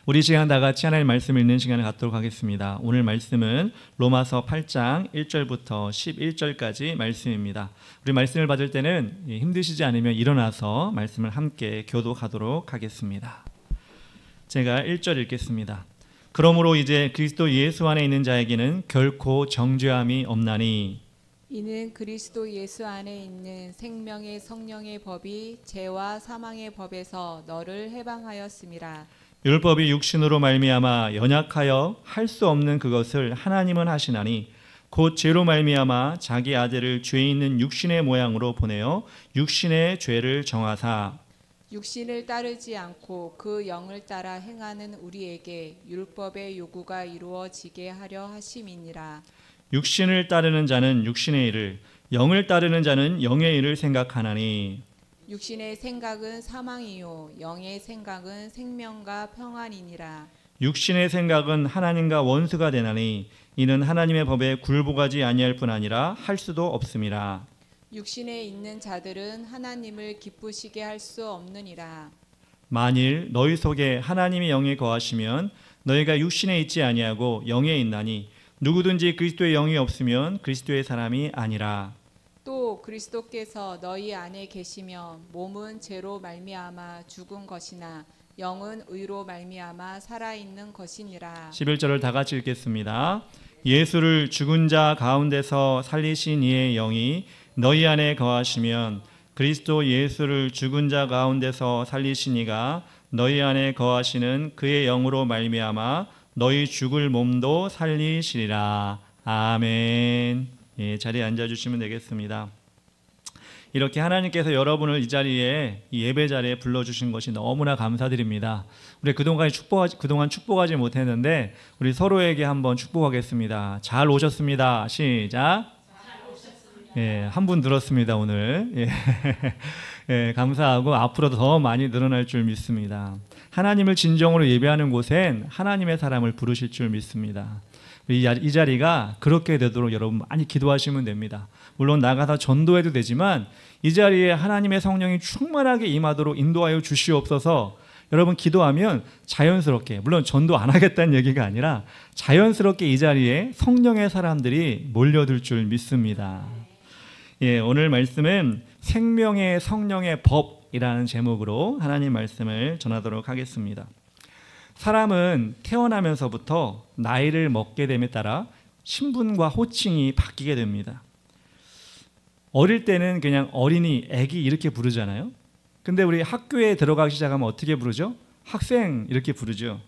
우리 시간 다 같이 하나님의 말씀을 읽는 시간을 갖도록 하겠습니다. 오늘 말씀은 로마서 8장 1절부터 11절까지 말씀입니다. 우리 말씀을 받을 때는 힘드시지 않으면 일어나서 말씀을 함께 교독하도록 하겠습니다. 제가 1절 읽겠습니다. 그러므로 이제 그리스도 예수 안에 있는 자에게는 결코 정죄함이 없나니 이는 그리스도 예수 안에 있는 생명의 성령의 법이 죄와 사망의 법에서 너를 해방하였음이라. 율법이 육신으로 말미암아 연약하여 할 수 없는 그것을 하나님은 하시나니 곧 죄로 말미암아 자기 아들을 죄 있는 육신의 모양으로 보내어 육신의 죄를 정하사 육신을 따르지 않고 그 영을 따라 행하는 우리에게 율법의 요구가 이루어지게 하려 하심이니라. 육신을 따르는 자는 육신의 일을 영을 따르는 자는 영의 일을 생각하나니 육신의 생각은 사망이요 영의 생각은 생명과 평안이니라. 육신의 생각은 하나님과 원수가 되나니 이는 하나님의 법에 굴복하지 아니할 뿐 아니라 할 수도 없음이라. 육신에 있는 자들은 하나님을 기쁘시게 할 수 없느니라. 만일 너희 속에 하나님의 영이 거하시면 너희가 육신에 있지 아니하고 영에 있나니 누구든지 그리스도의 영이 없으면 그리스도의 사람이 아니라. 또 그리스도께서 너희 안에 계시며 몸은 죄로 말미암아 죽은 것이나 영은 의로 말미암아 살아있는 것이니라. 11절을 다 같이 읽겠습니다. 예수를 죽은 자 가운데서 살리신 이의 영이 너희 안에 거하시면 그리스도 예수를 죽은 자 가운데서 살리신 이가 너희 안에 거하시는 그의 영으로 말미암아 너희 죽을 몸도 살리시리라. 아멘. 예, 자리에 앉아주시면 되겠습니다. 이렇게 하나님께서 여러분을 이 자리에, 이 예배 자리에 불러주신 것이 너무나 감사드립니다. 우리 그동안 축복하지 못했는데 우리 서로에게 한번 축복하겠습니다. 잘 오셨습니다. 시작. 예, 한 분 들었습니다 오늘. 예, 예, 감사하고 앞으로도 더 많이 늘어날 줄 믿습니다. 하나님을 진정으로 예배하는 곳엔 하나님의 사람을 부르실 줄 믿습니다. 이 자리가 그렇게 되도록 여러분 많이 기도하시면 됩니다. 물론 나가서 전도해도 되지만 이 자리에 하나님의 성령이 충만하게 임하도록 인도하여 주시옵소서. 여러분 기도하면 자연스럽게, 물론 전도 안 하겠다는 얘기가 아니라 자연스럽게 이 자리에 성령의 사람들이 몰려들 줄 믿습니다. 예, 오늘 말씀은 생명의 성령의 법이라는 제목으로 하나님 말씀을 전하도록 하겠습니다. 사람은 태어나면서부터 나이를 먹게 됨에 따라 신분과 호칭이 바뀌게 됩니다. 어릴 때는 그냥 어린이, 애기 이렇게 부르잖아요. 근데 우리 학교에 들어가기 시작하면 어떻게 부르죠? 학생 이렇게 부르죠.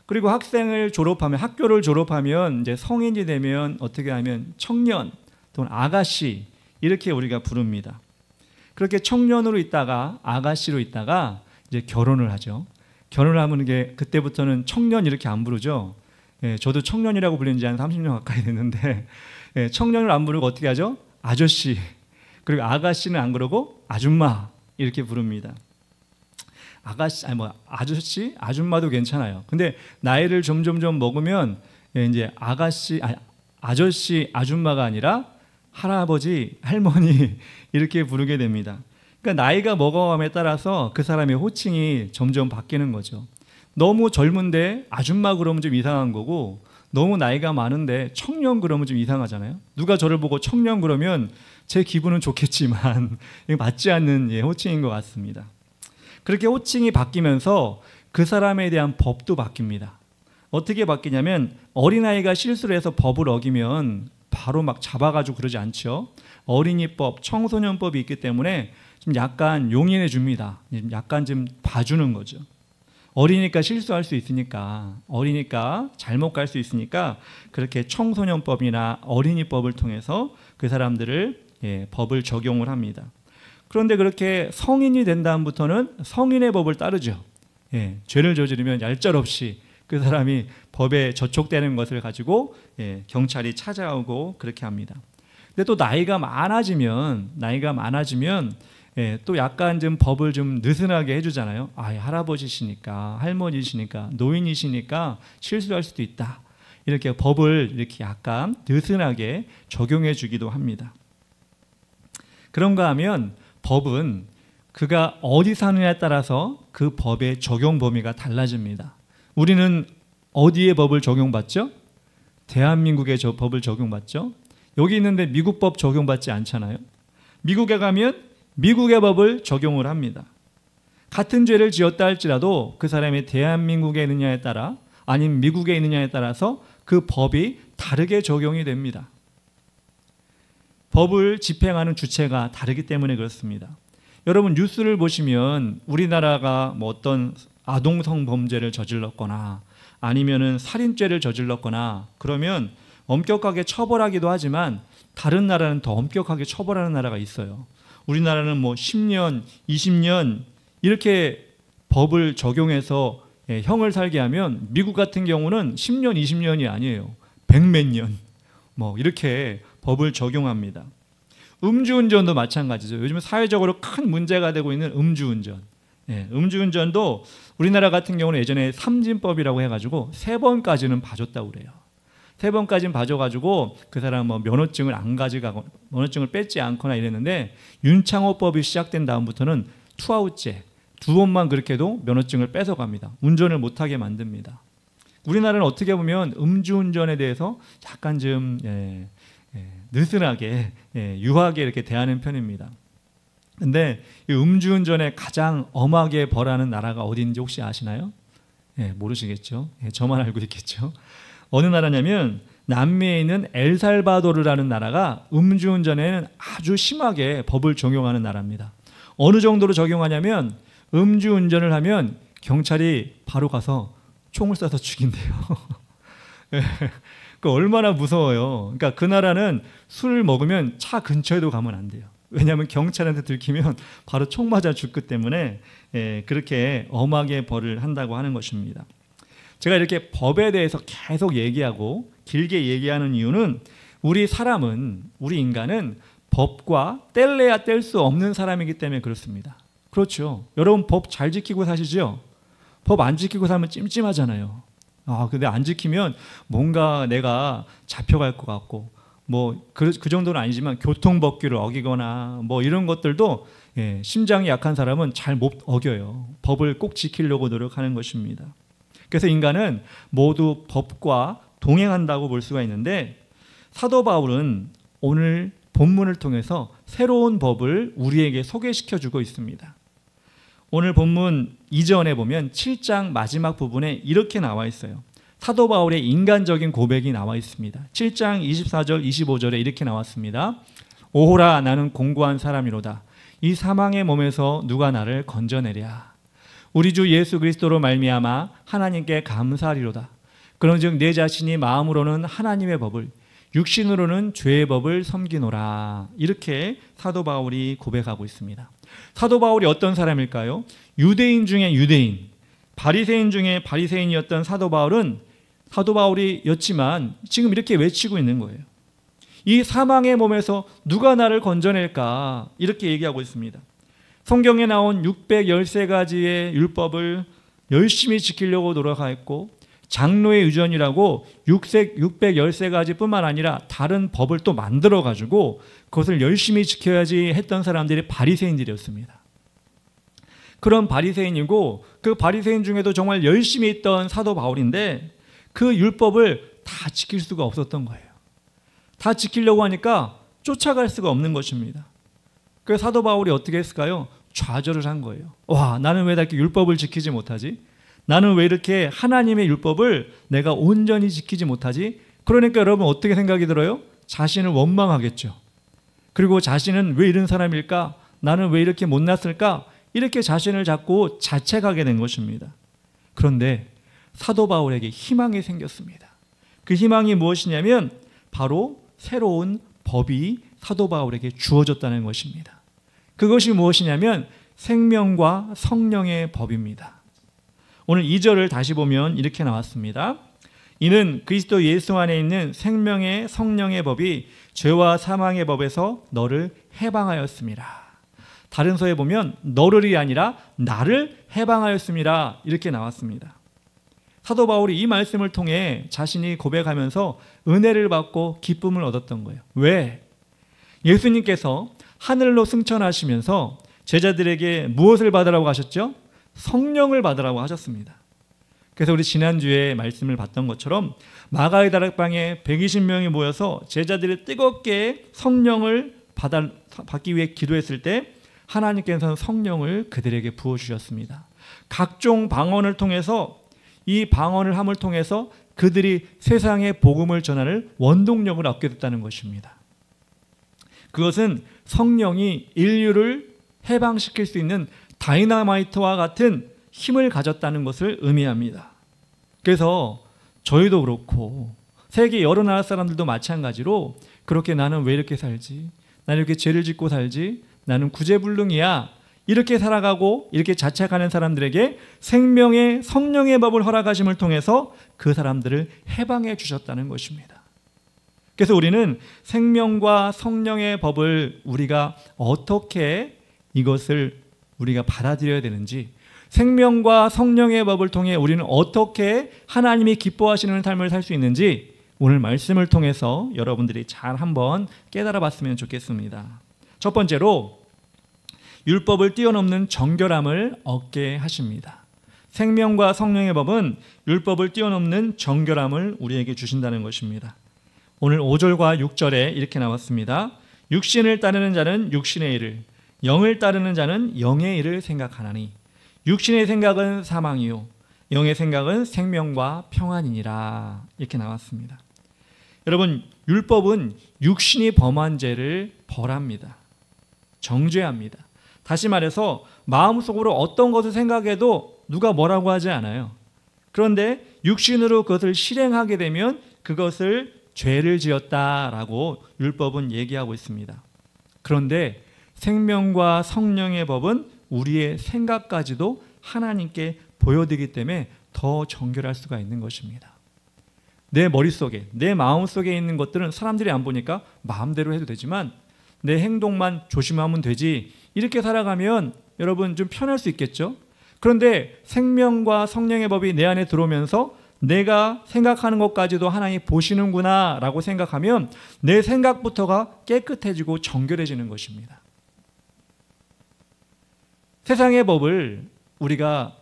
그리고 학교를 졸업하면 이제 성인이 되면 어떻게 하면 청년 또는 아가씨 이렇게 우리가 부릅니다. 그렇게 청년으로 있다가 아가씨로 있다가 이제 결혼을 하죠. 결혼을 하면 이게 그때부터는 청년 이렇게 안 부르죠. 예, 저도 청년이라고 불린 지 한 30년 가까이 됐는데 예, 청년을 안 부르고 어떻게 하죠? 아저씨. 그리고 아가씨는 안 그러고 아줌마 이렇게 부릅니다. 아저씨, 아줌마도 괜찮아요. 근데 나이를 점점 먹으면 예, 이제 아저씨, 아줌마가 아니라 할아버지, 할머니 이렇게 부르게 됩니다. 그러니까 나이가 먹어감에 따라서 그 사람의 호칭이 점점 바뀌는 거죠. 너무 젊은데 아줌마 그러면 좀 이상한 거고 너무 나이가 많은데 청년 그러면 좀 이상하잖아요. 누가 저를 보고 청년 그러면 제 기분은 좋겠지만 맞지 않는 호칭인 것 같습니다. 그렇게 호칭이 바뀌면서 그 사람에 대한 법도 바뀝니다. 어떻게 바뀌냐면 어린아이가 실수를 해서 법을 어기면 바로 막 잡아가지고 그러지 않죠. 어린이법, 청소년법이 있기 때문에 좀 약간 용인해 줍니다. 약간 좀 봐주는 거죠. 어리니까 실수할 수 있으니까, 어리니까 잘못 갈 수 있으니까 그렇게 청소년법이나 어린이법을 통해서 그 사람들을 법을 적용을 합니다. 그런데 그렇게 성인이 된 다음부터는 성인의 법을 따르죠. 죄를 저지르면 얄짤없이 그 사람이 법에 저촉되는 것을 가지고 경찰이 찾아오고 그렇게 합니다. 근데 또 나이가 많아지면 또 약간 좀 법을 좀 느슨하게 해주잖아요. 할아버지시니까, 할머니시니까, 노인이시니까 실수할 수도 있다. 이렇게 법을 이렇게 약간 느슨하게 적용해 주기도 합니다. 그런가 하면 법은 그가 어디 사느냐에 따라서 그 법의 적용 범위가 달라집니다. 우리는 어디에 법을 적용받죠? 대한민국의 법을 적용받죠. 여기 있는데 미국 법 적용받지 않잖아요. 미국에 가면 미국의 법을 적용을 합니다. 같은 죄를 지었다 할지라도 그 사람이 대한민국에 있느냐에 따라 아니면 미국에 있느냐에 따라서 그 법이 다르게 적용이 됩니다. 법을 집행하는 주체가 다르기 때문에 그렇습니다. 여러분 뉴스를 보시면 우리나라가 뭐 어떤 아동성 범죄를 저질렀거나 아니면은 살인죄를 저질렀거나 그러면 엄격하게 처벌하기도 하지만 다른 나라는 더 엄격하게 처벌하는 나라가 있어요. 우리나라는 뭐 10년, 20년 이렇게 법을 적용해서 형을 살게 하면 미국 같은 경우는 10년, 20년이 아니에요. 100몇 년 뭐 이렇게 법을 적용합니다. 음주운전도 마찬가지죠. 요즘 사회적으로 큰 문제가 되고 있는 음주운전. 음주운전도 우리나라 같은 경우는 예전에 삼진법이라고 해가지고 3번까지는 봐줬다고 그래요. 3번까지는 봐줘가지고 그 사람 뭐 면허증을 안 가져가고 면허증을 뺏지 않거나 이랬는데 윤창호법이 시작된 다음부터는 투아웃제 2번만 그렇게 해도 면허증을 뺏어갑니다. 운전을 못하게 만듭니다. 우리나라는 어떻게 보면 음주운전에 대해서 약간 좀 느슨하게 유하게 이렇게 대하는 편입니다. 근데 이 음주운전에 가장 엄하게 벌하는 나라가 어디인지 혹시 아시나요? 모르시겠죠? 저만 알고 있겠죠? 어느 나라냐면 남미에 있는 엘살바도르라는 나라가 음주운전에는 아주 심하게 법을 적용하는 나라입니다. 어느 정도로 적용하냐면 음주운전을 하면 경찰이 바로 가서 총을 쏴서 죽인대요. 그 얼마나 무서워요. 그러니까 그 나라는 술을 먹으면 차 근처에도 가면 안 돼요. 왜냐하면 경찰한테 들키면 바로 총 맞아 죽기 때문에 그렇게 엄하게 벌을 한다고 하는 것입니다. 제가 이렇게 법에 대해서 계속 얘기하고 길게 얘기하는 이유는 우리 사람은, 우리 인간은 법과 뗄래야 뗄 수 없는 사람이기 때문에 그렇습니다. 그렇죠. 여러분 법 잘 지키고 사시죠? 법 안 지키고 살면 찜찜하잖아요. 근데 안 지키면 뭔가 내가 잡혀갈 것 같고 그 정도는 아니지만 교통법규를 어기거나 뭐 이런 것들도 심장이 약한 사람은 잘 못 어겨요. 법을 꼭 지키려고 노력하는 것입니다. 그래서 인간은 모두 법과 동행한다고 볼 수가 있는데 사도 바울은 오늘 본문을 통해서 새로운 법을 우리에게 소개시켜주고 있습니다. 오늘 본문 이전에 보면 7장 마지막 부분에 이렇게 나와 있어요. 사도 바울의 인간적인 고백이 나와 있습니다. 7장 24절 25절에 이렇게 나왔습니다. 오호라 나는 공고한 사람이로다. 이 사망의 몸에서 누가 나를 건져내랴. 우리 주 예수 그리스도로 말미암아 하나님께 감사하리로다. 그런즉 내 자신이 마음으로는 하나님의 법을 육신으로는 죄의 법을 섬기노라. 이렇게 사도 바울이 고백하고 있습니다. 사도 바울이 어떤 사람일까요? 유대인 중에 유대인, 바리새인 중에 바리새인이었던 사도 바울은 사도 바울이었지만 지금 이렇게 외치고 있는 거예요. 이 사망의 몸에서 누가 나를 건져낼까? 이렇게 얘기하고 있습니다. 성경에 나온 613가지의 율법을 열심히 지키려고 노력하였고 장로의 유전이라고 613가지 뿐만 아니라 다른 법을 또 만들어가지고 그것을 열심히 지켜야지 했던 사람들이 바리새인들이었습니다. 그런 바리새인이고 그 바리새인 중에도 정말 열심히 했던 사도 바울인데 그 율법을 다 지킬 수가 없었던 거예요. 다 지키려고 하니까 쫓아갈 수가 없는 것입니다. 그래서 사도 바울이 어떻게 했을까요? 좌절을 한 거예요. 와, 나는 왜 이렇게 율법을 지키지 못하지? 나는 왜 이렇게 하나님의 율법을 내가 온전히 지키지 못하지? 그러니까 여러분 어떻게 생각이 들어요? 자신을 원망하겠죠. 그리고 자신은 왜 이런 사람일까? 나는 왜 이렇게 못났을까? 이렇게 자신을 자꾸 자책하게 된 것입니다. 그런데 사도 바울에게 희망이 생겼습니다. 그 희망이 무엇이냐면 바로 새로운 법이 사도 바울에게 주어졌다는 것입니다. 그것이 무엇이냐면 생명과 성령의 법입니다. 오늘 2절을 다시 보면 이렇게 나왔습니다. 이는 그리스도 예수 안에 있는 생명의 성령의 법이 죄와 사망의 법에서 너를 해방하였습니다. 다른 서에 보면 너를이 아니라 나를 해방하였습니다. 이렇게 나왔습니다. 사도 바울이 이 말씀을 통해 자신이 고백하면서 은혜를 받고 기쁨을 얻었던 거예요. 왜? 예수님께서 하늘로 승천하시면서 제자들에게 무엇을 받으라고 하셨죠? 성령을 받으라고 하셨습니다. 그래서 우리 지난주에 말씀을 봤던 것처럼 마가의 다락방에 120명이 모여서 제자들이 뜨겁게 성령을 받기 위해 기도했을 때 하나님께서는 성령을 그들에게 부어주셨습니다. 각종 방언을 통해서, 이 방언을 함을 통해서 그들이 세상에 복음을 전하는 원동력을 얻게 됐다는 것입니다. 그것은 성령이 인류를 해방시킬 수 있는 다이너마이트와 같은 힘을 가졌다는 것을 의미합니다. 그래서 저희도 그렇고 세계 여러 나라 사람들도 마찬가지로 그렇게 나는 왜 이렇게 살지? 나는 이렇게 죄를 짓고 살지? 나는 구제불능이야. 이렇게 살아가고 이렇게 자책하는 사람들에게 생명의 성령의 법을 허락하심을 통해서 그 사람들을 해방해 주셨다는 것입니다. 그래서 우리는 생명과 성령의 법을 우리가 어떻게 이것을 우리가 받아들여야 되는지, 생명과 성령의 법을 통해 우리는 어떻게 하나님이 기뻐하시는 삶을 살 수 있는지 오늘 말씀을 통해서 여러분들이 잘 한번 깨달아 봤으면 좋겠습니다. 첫 번째로 율법을 뛰어넘는 정결함을 얻게 하십니다. 생명과 성령의 법은 율법을 뛰어넘는 정결함을 우리에게 주신다는 것입니다. 오늘 5절과 6절에 이렇게 나왔습니다. 육신을 따르는 자는 육신의 일을, 영을 따르는 자는 영의 일을 생각하나니 육신의 생각은 사망이요 영의 생각은 생명과 평안이니라. 이렇게 나왔습니다. 여러분, 율법은 육신이 범한 죄를 벌합니다. 정죄합니다. 다시 말해서 마음속으로 어떤 것을 생각해도 누가 뭐라고 하지 않아요. 그런데 육신으로 그것을 실행하게 되면 그것을 죄를 지었다라고 율법은 얘기하고 있습니다. 그런데 생명과 성령의 법은 우리의 생각까지도 하나님께 보여드리기 때문에 더 정결할 수가 있는 것입니다. 내 머릿속에, 내 마음속에 있는 것들은 사람들이 안 보니까 마음대로 해도 되지만 내 행동만 조심하면 되지, 이렇게 살아가면 여러분 좀 편할 수 있겠죠? 그런데 생명과 성령의 법이 내 안에 들어오면서 내가 생각하는 것까지도 하나님이 보시는구나 라고 생각하면 내 생각부터가 깨끗해지고 정결해지는 것입니다. 세상의 법을 우리가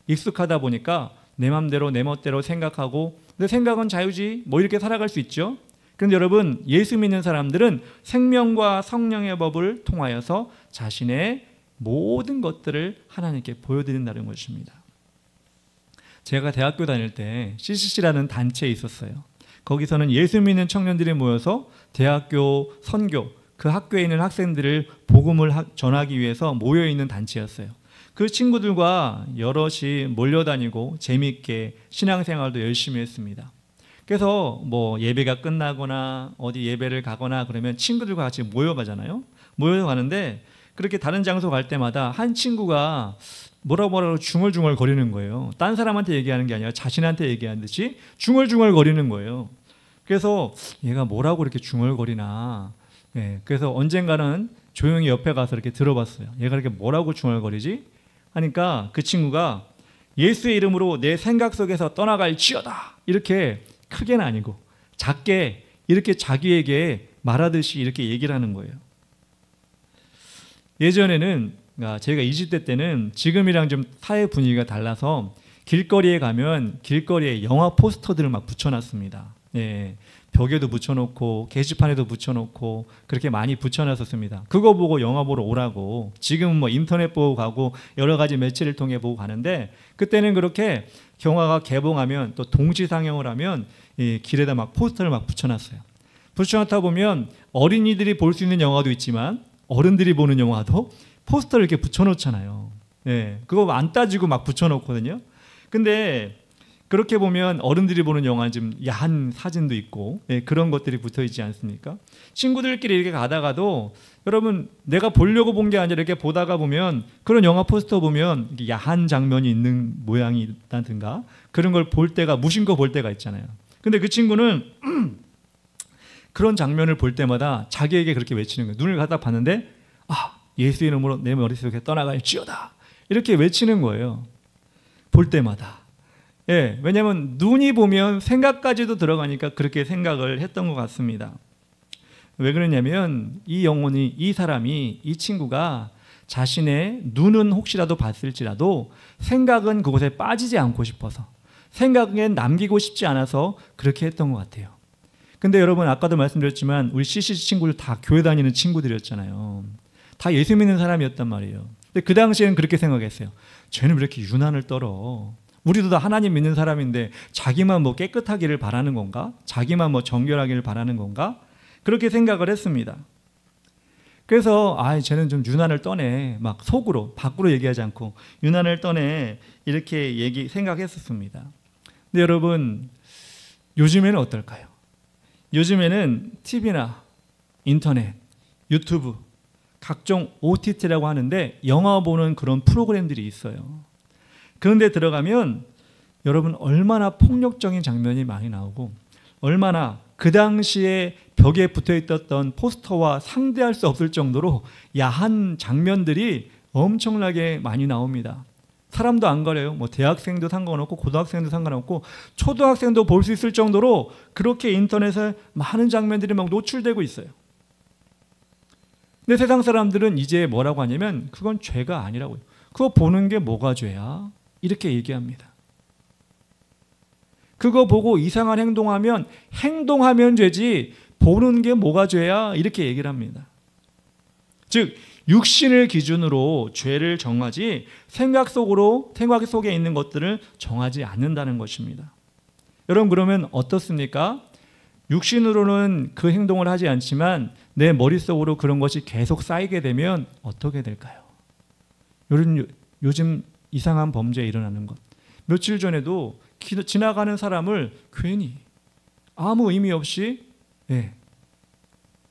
익숙하다 보니까 내 맘대로 내 멋대로 생각하고 내 생각은 자유지 뭐 이렇게 살아갈 수 있죠. 그런데 여러분, 예수 믿는 사람들은 생명과 성령의 법을 통하여서 자신의 모든 것들을 하나님께 보여드린다는 것입니다. 제가 대학교 다닐 때 CCC라는 단체에 있었어요. 거기서는 예수 믿는 청년들이 모여서 대학교 선교, 그 학교에 있는 학생들을 복음을 전하기 위해서 모여있는 단체였어요. 그 친구들과 여럿이 몰려다니고 재미있게 신앙생활도 열심히 했습니다. 그래서 뭐 예배가 끝나거나 어디 예배를 가거나 그러면 친구들과 같이 모여가잖아요. 모여가는데 그렇게 다른 장소 갈 때마다 한 친구가 뭐라고 중얼중얼 거리는 거예요. 딴 사람한테 얘기하는 게 아니라 자신한테 얘기하는 듯이 중얼중얼 거리는 거예요. 그래서 얘가 뭐라고 이렇게 중얼거리나. 네, 그래서 언젠가는 조용히 옆에 가서 이렇게 들어봤어요. 얘가 이렇게 뭐라고 중얼거리지? 하니까 그 친구가 예수의 이름으로 내 생각 속에서 떠나갈지어다, 이렇게 크게는 아니고 작게 이렇게 자기에게 말하듯이 이렇게 얘기를 하는 거예요. 예전에는 제가 20대 때는 지금이랑 좀 사회 분위기가 달라서 길거리에 가면 길거리에 영화 포스터들을 막 붙여놨습니다. 예, 벽에도 붙여놓고 게시판에도 붙여놓고 그렇게 많이 붙여놨었습니다. 그거 보고 영화 보러 오라고. 지금은 뭐 인터넷 보고 가고 여러 가지 매체를 통해 보고 가는데 그때는 그렇게 영화가 개봉하면 또 동시 상영을 하면 길에다 막 포스터를 막 붙여놨어요. 붙여놓다 보면 어린이들이 볼 수 있는 영화도 있지만 어른들이 보는 영화도 포스터를 이렇게 붙여놓잖아요. 예, 그거 안 따지고 막 붙여놓거든요. 근데 그렇게 보면 어른들이 보는 영화는 좀 야한 사진도 있고 그런 것들이 붙어있지 않습니까? 친구들끼리 이렇게 가다가도 여러분 내가 보려고 본 게 아니라 이렇게 보다가 보면 그런 영화 포스터 보면 야한 장면이 있는 모양이 있다든가 그런 걸 볼 때가 무심코 볼 때가 있잖아요. 근데 그 친구는 그런 장면을 볼 때마다 자기에게 그렇게 외치는 거예요. 눈을 갖다 봤는데 예수 이름으로 내 머릿속에 떠나갈지어다, 이렇게 외치는 거예요. 볼 때마다. 예, 왜냐하면 눈이 보면 생각까지도 들어가니까 그렇게 생각을 했던 것 같습니다. 왜 그러냐면 이 영혼이, 이 사람이, 이 친구가 자신의 눈은 혹시라도 봤을지라도 생각은 그곳에 빠지지 않고 싶어서, 생각에 남기고 싶지 않아서 그렇게 했던 것 같아요. 근데 여러분 아까도 말씀드렸지만 우리 CCC 친구들 다 교회 다니는 친구들이었잖아요. 다 예수 믿는 사람이었단 말이에요. 근데 그 당시에는 그렇게 생각했어요. 쟤는 왜 이렇게 유난을 떨어? 우리도 다 하나님 믿는 사람인데 자기만 뭐 깨끗하기를 바라는 건가? 자기만 뭐 정결하기를 바라는 건가? 그렇게 생각을 했습니다. 그래서 쟤는 좀 유난을 떠네. 막 속으로 밖으로 얘기하지 않고 유난을 떠네. 이렇게 생각했었습니다. 근데 여러분 요즘에는 어떨까요? 요즘에는 TV나 인터넷, 유튜브, 각종 OTT라고 하는데 영화 보는 그런 프로그램들이 있어요. 그런데 들어가면 여러분 얼마나 폭력적인 장면이 많이 나오고 얼마나 그 당시에 벽에 붙어 있었던 포스터와 상대할 수 없을 정도로 야한 장면들이 엄청나게 많이 나옵니다. 사람도 안 가려요. 뭐 대학생도 상관없고 고등학생도 상관없고 초등학생도 볼 수 있을 정도로 그렇게 인터넷에 많은 장면들이 막 노출되고 있어요. 근데 세상 사람들은 이제 뭐라고 하냐면 그건 죄가 아니라고요. 그거 보는 게 뭐가 죄야? 이렇게 얘기합니다. 그거 보고 이상한 행동하면 죄지 보는 게 뭐가 죄야? 이렇게 얘기를 합니다. 즉 육신을 기준으로 죄를 정하지 생각 속에 있는 것들을 정하지 않는다는 것입니다. 여러분 그러면 어떻습니까? 육신으로는 그 행동을 하지 않지만 내 머릿속으로 그런 것이 계속 쌓이게 되면 어떻게 될까요? 요즘 이상한 범죄 일어나는 것. 며칠 전에도 지나가는 사람을 괜히 아무 의미 없이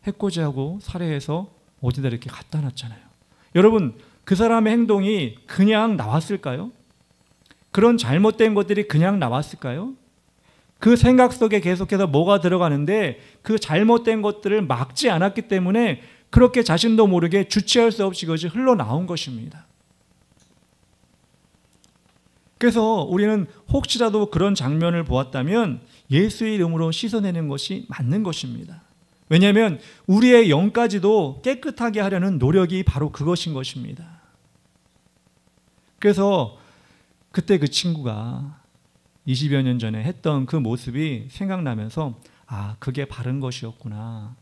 해코지하고 살해해서 어디다 이렇게 갖다 놨잖아요. 여러분 그 사람의 행동이 그냥 나왔을까요? 그런 잘못된 것들이 그냥 나왔을까요? 그 생각 속에 계속해서 뭐가 들어가는데 그 잘못된 것들을 막지 않았기 때문에 그렇게 자신도 모르게 주체할 수 없이 그것이 흘러나온 것입니다. 그래서 우리는 혹시라도 그런 장면을 보았다면 예수의 이름으로 씻어내는 것이 맞는 것입니다. 왜냐하면 우리의 영까지도 깨끗하게 하려는 노력이 바로 그것인 것입니다. 그래서 그때 그 친구가 20여 년 전에 했던 그 모습이 생각나면서 그게 바른 것이었구나.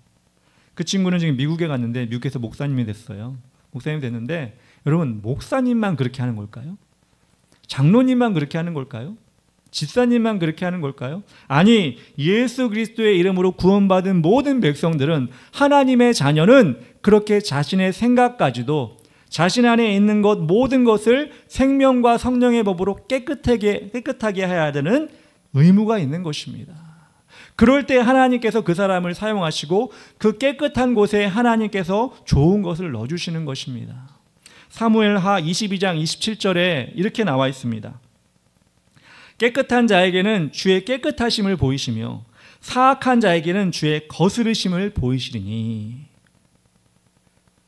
그 친구는 지금 미국에 갔는데 미국에서 목사님이 됐어요. 목사님이 됐는데 여러분 목사님만 그렇게 하는 걸까요? 장로님만 그렇게 하는 걸까요? 집사님만 그렇게 하는 걸까요? 아니 예수 그리스도의 이름으로 구원받은 모든 백성들은 하나님의 자녀는 그렇게 자신의 생각까지도 자신 안에 있는 것 모든 것을 생명과 성령의 법으로 깨끗하게 해야 되는 의무가 있는 것입니다. 그럴 때 하나님께서 그 사람을 사용하시고 그 깨끗한 곳에 하나님께서 좋은 것을 넣어주시는 것입니다. 사무엘하 22장 27절에 이렇게 나와 있습니다. 깨끗한 자에게는 주의 깨끗하심을 보이시며 사악한 자에게는 주의 거스르심을 보이시리니.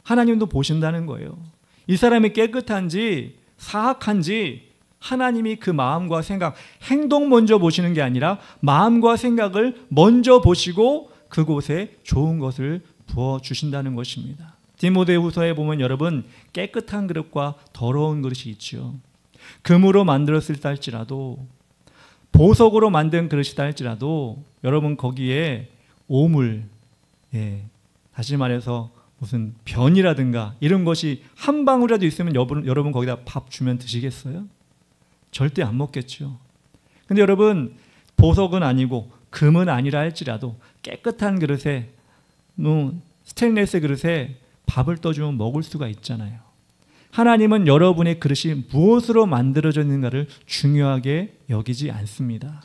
하나님도 보신다는 거예요. 이 사람이 깨끗한지 사악한지 하나님이 그 마음과 생각, 행동 먼저 보시는 게 아니라 마음과 생각을 먼저 보시고 그곳에 좋은 것을 부어주신다는 것입니다. 디모데후서에 보면 여러분 깨끗한 그릇과 더러운 그릇이 있죠. 금으로 만들었을다 할지라도 보석으로 만든 그릇이다 할지라도 여러분 거기에 오물, 다시 말해서 무슨 변이라든가 이런 것이 한 방울이라도 있으면 여러분 거기다 밥 주면 드시겠어요? 절대 안 먹겠죠. 근데 여러분 보석은 아니고 금은 아니라 할지라도 깨끗한 그릇에 스테인리스 그릇에 밥을 떠주면 먹을 수가 있잖아요. 하나님은 여러분의 그릇이 무엇으로 만들어졌는가를 중요하게 여기지 않습니다.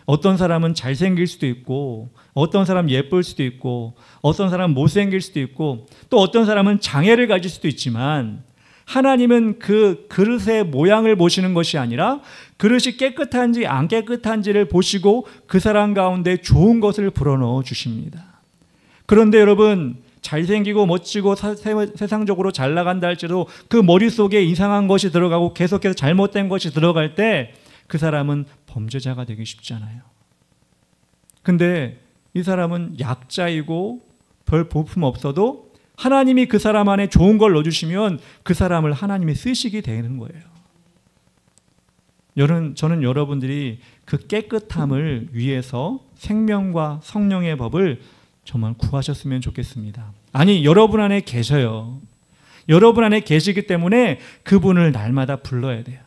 어떤 사람은 잘생길 수도 있고 어떤 사람은 예쁠 수도 있고 어떤 사람은 못생길 수도 있고 또 어떤 사람은 장애를 가질 수도 있지만 하나님은 그 그릇의 모양을 보시는 것이 아니라 그릇이 깨끗한지 안 깨끗한지를 보시고 그 사람 가운데 좋은 것을 불어넣어 주십니다. 그런데 여러분 잘생기고 멋지고 세상적으로 잘 나간다 할지라도 그 머릿속에 이상한 것이 들어가고 계속해서 잘못된 것이 들어갈 때 그 사람은 범죄자가 되기 쉽잖아요. 근데 이 사람은 약자이고 별 볼품 없어도 하나님이 그 사람 안에 좋은 걸 넣어주시면 그 사람을 하나님이 쓰시게 되는 거예요. 저는 여러분들이 그 깨끗함을 위해서 생명과 성령의 법을 정말 구하셨으면 좋겠습니다. 아니, 여러분 안에 계셔요. 여러분 안에 계시기 때문에 그분을 날마다 불러야 돼요.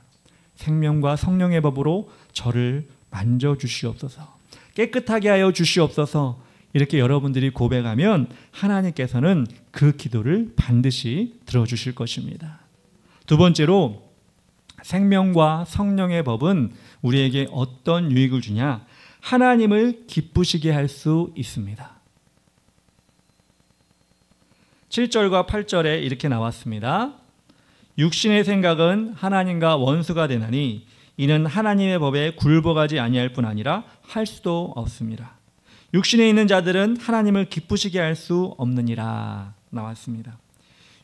생명과 성령의 법으로 저를 만져주시옵소서, 깨끗하게 하여 주시옵소서, 이렇게 여러분들이 고백하면 하나님께서는 그 기도를 반드시 들어주실 것입니다. 두 번째로, 생명과 성령의 법은 우리에게 어떤 유익을 주냐? 하나님을 기쁘시게 할 수 있습니다. 7절과 8절에 이렇게 나왔습니다. 육신의 생각은 하나님과 원수가 되나니 이는 하나님의 법에 굴복하지 아니할 뿐 아니라 할 수도 없습니다. 육신에 있는 자들은 하나님을 기쁘시게 할 수 없느니라 나왔습니다.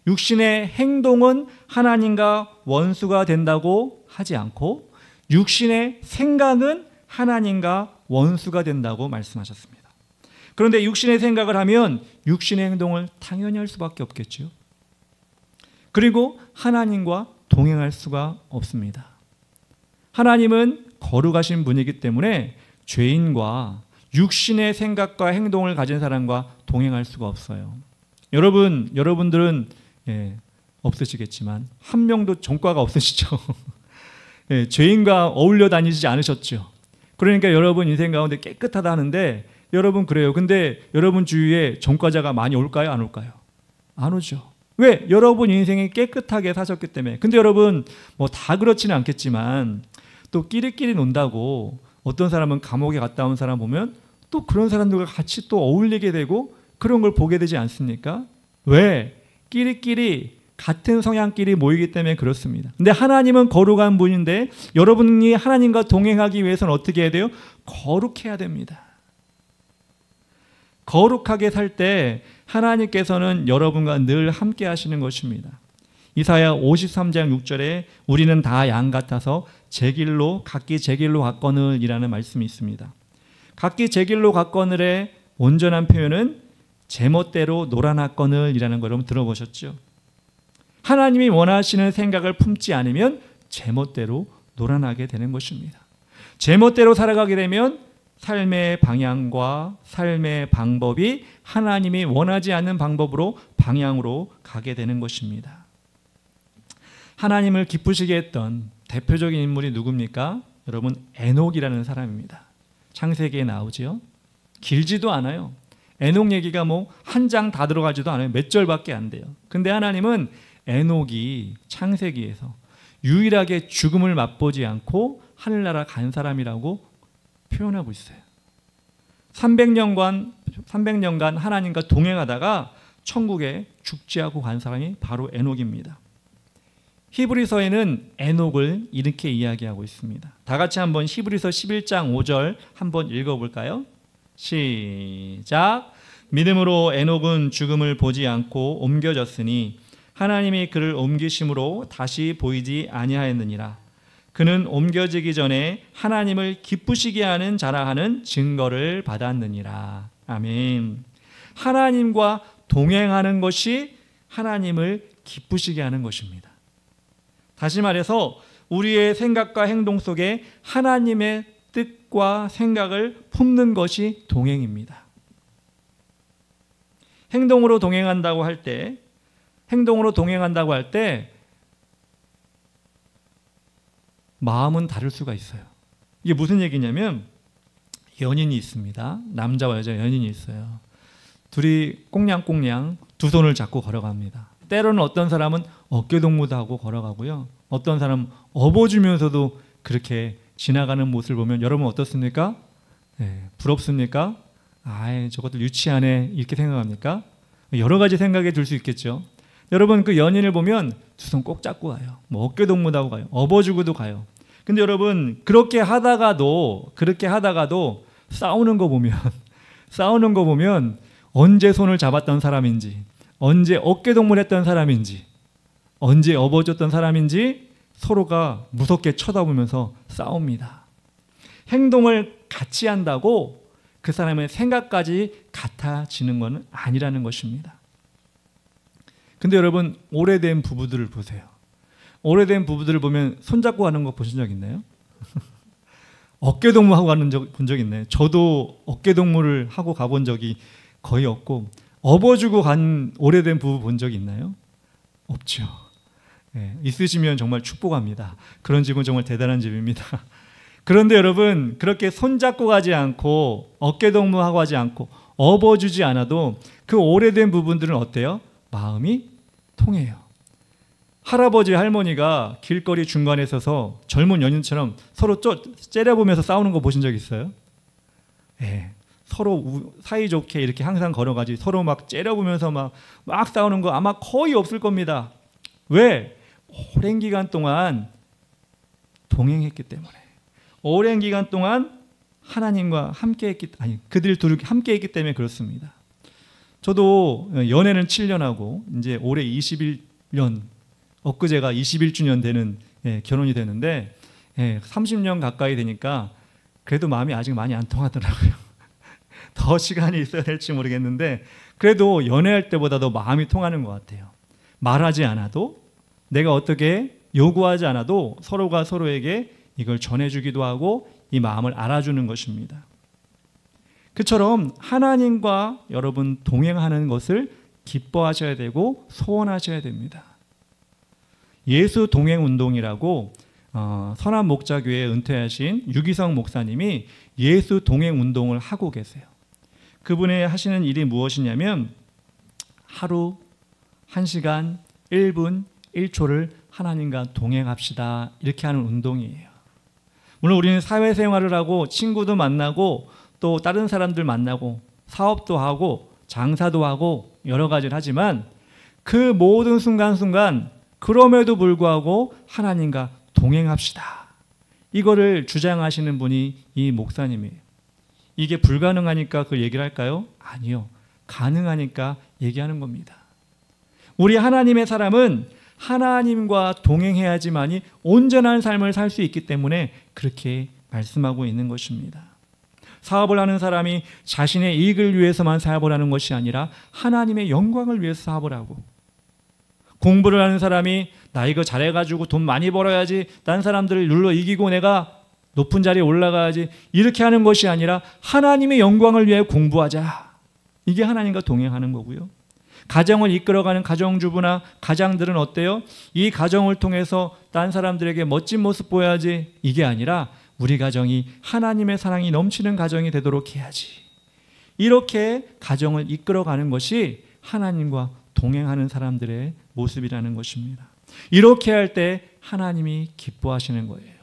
육신의 행동은 하나님과 원수가 된다고 하지 않고 육신의 생각은 하나님과 원수가 된다고 말씀하셨습니다. 그런데 육신의 생각을 하면 육신의 행동을 당연히 할 수밖에 없겠죠. 그리고 하나님과 동행할 수가 없습니다. 하나님은 거룩하신 분이기 때문에 죄인과 육신의 생각과 행동을 가진 사람과 동행할 수가 없어요. 여러분들은 없으시겠지만 한 명도 전과가 없으시죠. 죄인과 어울려 다니지 않으셨죠. 그러니까 여러분 인생 가운데 깨끗하다 하는데 여러분 그래요. 근데 여러분 주위에 전과자가 많이 올까요? 안 올까요? 안 오죠. 왜? 여러분 인생이 깨끗하게 사셨기 때문에. 근데 여러분 뭐 다 그렇지는 않겠지만 또 끼리끼리 논다고 어떤 사람은 감옥에 갔다 온 사람 보면 또 그런 사람들과 같이 또 어울리게 되고 그런 걸 보게 되지 않습니까? 왜? 끼리끼리 같은 성향끼리 모이기 때문에 그렇습니다. 근데 하나님은 거룩한 분인데 여러분이 하나님과 동행하기 위해서는 어떻게 해야 돼요? 거룩해야 됩니다. 거룩하게 살 때 하나님께서는 여러분과 늘 함께 하시는 것입니다. 이사야 53장 6절에 우리는 다 양 같아서 각기 제 길로 갔거늘 이라는 말씀이 있습니다. 각기 제 길로 갔거늘의 온전한 표현은 제멋대로 놀아났거늘 이라는 걸 여러분 들어보셨죠? 하나님이 원하시는 생각을 품지 않으면 제멋대로 놀아나게 되는 것입니다. 제멋대로 살아가게 되면 삶의 방향과 삶의 방법이 하나님이 원하지 않는 방향으로 가게 되는 것입니다. 하나님을 기쁘시게 했던 대표적인 인물이 누굽니까? 여러분, 에녹이라는 사람입니다. 창세기에 나오죠. 길지도 않아요. 에녹 얘기가 뭐 한 장 다 들어가지도 않아요. 몇 절밖에 안 돼요. 근데 하나님은 에녹이 창세기에서 유일하게 죽음을 맛보지 않고 하늘나라 간 사람이라고 표현하고 있어요. 300년간 하나님과 동행하다가 천국에 죽지 않고 간 사람이 바로 에녹입니다. 히브리서에는 에녹을 이렇게 이야기하고 있습니다. 다 같이 한번 히브리서 11장 5절 한번 읽어볼까요? 시작. 믿음으로 에녹은 죽음을 보지 않고 옮겨졌으니 하나님이 그를 옮기심으로 다시 보이지 아니하였느니라. 그는 옮겨지기 전에 하나님을 기쁘시게 하는 자라 하는 증거를 받았느니라. 아멘. 하나님과 동행하는 것이 하나님을 기쁘시게 하는 것입니다. 다시 말해서 우리의 생각과 행동 속에 하나님의 뜻과 생각을 품는 것이 동행입니다. 행동으로 동행한다고 할 때 마음은 다를 수가 있어요. 이게 무슨 얘기냐면 연인이 있습니다. 남자와 여자 연인이 있어요. 둘이 꽁냥꽁냥 두 손을 잡고 걸어갑니다. 때로는 어떤 사람은 어깨동무도 하고 걸어가고요. 어떤 사람은 업어주면서도 그렇게 지나가는 모습을 보면 여러분 어떻습니까? 부럽습니까? 저것들 유치하네 이렇게 생각합니까? 여러 가지 생각이 들 수 있겠죠. 여러분 그 연인을 보면 두 손 꼭 잡고 가요. 뭐 어깨동무도 하고 가요. 업어주고도 가요. 근데 여러분 그렇게 하다가도 싸우는 거 보면 언제 손을 잡았던 사람인지, 언제 어깨동무를 했던 사람인지, 언제 업어줬던 사람인지 서로가 무섭게 쳐다보면서 싸웁니다. 행동을 같이 한다고 그 사람의 생각까지 같아지는 것은 아니라는 것입니다. 근데 여러분 오래된 부부들을 보세요. 오래된 부부들을 보면 손잡고 가는 거 보신 적 있나요? 어깨동무 하고 본 적 있나요? 저도 어깨동무를 하고 가본 적이 거의 없고, 업어주고 간 오래된 부부 본 적 있나요? 없죠. 예, 있으시면 정말 축복합니다. 그런 집은 정말 대단한 집입니다. 그런데 여러분, 그렇게 손잡고 가지 않고 어깨동무하고 하지 않고 업어주지 않아도 그 오래된 부분들은 어때요? 마음이 통해요. 할아버지 할머니가 길거리 중간에 서서 젊은 연인처럼 서로 째려보면서 싸우는 거 보신 적 있어요? 예, 서로 사이좋게 이렇게 항상 걸어가지 서로 막 째려보면서 막 싸우는 거 아마 거의 없을 겁니다. 왜? 오랜 기간 동안 동행했기 때문에, 오랜 기간 동안 하나님과 함께했기, 그들 둘이 함께했기 때문에 그렇습니다. 저도 연애는 7년 하고 이제 올해 21년, 엊그제가 21주년 되는 결혼이 되는데 30년 가까이 되니까 그래도 마음이 아직 많이 안 통하더라고요. 더 시간이 있어야 될지 모르겠는데 그래도 연애할 때보다도 마음이 통하는 것 같아요. 말하지 않아도, 내가 어떻게 요구하지 않아도 서로가 서로에게 이걸 전해주기도 하고 이 마음을 알아주는 것입니다. 그처럼 하나님과 여러분 동행하는 것을 기뻐하셔야 되고 소원하셔야 됩니다. 예수 동행 운동이라고 선한 목자교회에 은퇴하신 유기성 목사님이 예수 동행 운동을 하고 계세요. 그분의 하시는 일이 무엇이냐면 하루 1시간 1분 1초를 하나님과 동행합시다, 이렇게 하는 운동이에요. 물론 우리는 사회생활을 하고 친구도 만나고 또 다른 사람들 만나고 사업도 하고 장사도 하고 여러 가지를 하지만 그 모든 순간순간 그럼에도 불구하고 하나님과 동행합시다, 이거를 주장하시는 분이 이 목사님이에요. 이게 불가능하니까 그 얘기를 할까요? 아니요. 가능하니까 얘기하는 겁니다. 우리 하나님의 사람은 하나님과 동행해야지만이 온전한 삶을 살 수 있기 때문에 그렇게 말씀하고 있는 것입니다. 사업을 하는 사람이 자신의 이익을 위해서만 사업을 하는 것이 아니라 하나님의 영광을 위해서 사업을 하고, 공부를 하는 사람이 나 이거 잘해가지고 돈 많이 벌어야지, 딴 사람들을 눌러 이기고 내가 높은 자리에 올라가야지, 이렇게 하는 것이 아니라 하나님의 영광을 위해 공부하자, 이게 하나님과 동행하는 거고요. 가정을 이끌어가는 가정주부나 가장들은 어때요? 이 가정을 통해서 딴 사람들에게 멋진 모습 보여야지, 이게 아니라 우리 가정이 하나님의 사랑이 넘치는 가정이 되도록 해야지, 이렇게 가정을 이끌어가는 것이 하나님과 동행하는 사람들의 모습이라는 것입니다. 이렇게 할 때 하나님이 기뻐하시는 거예요.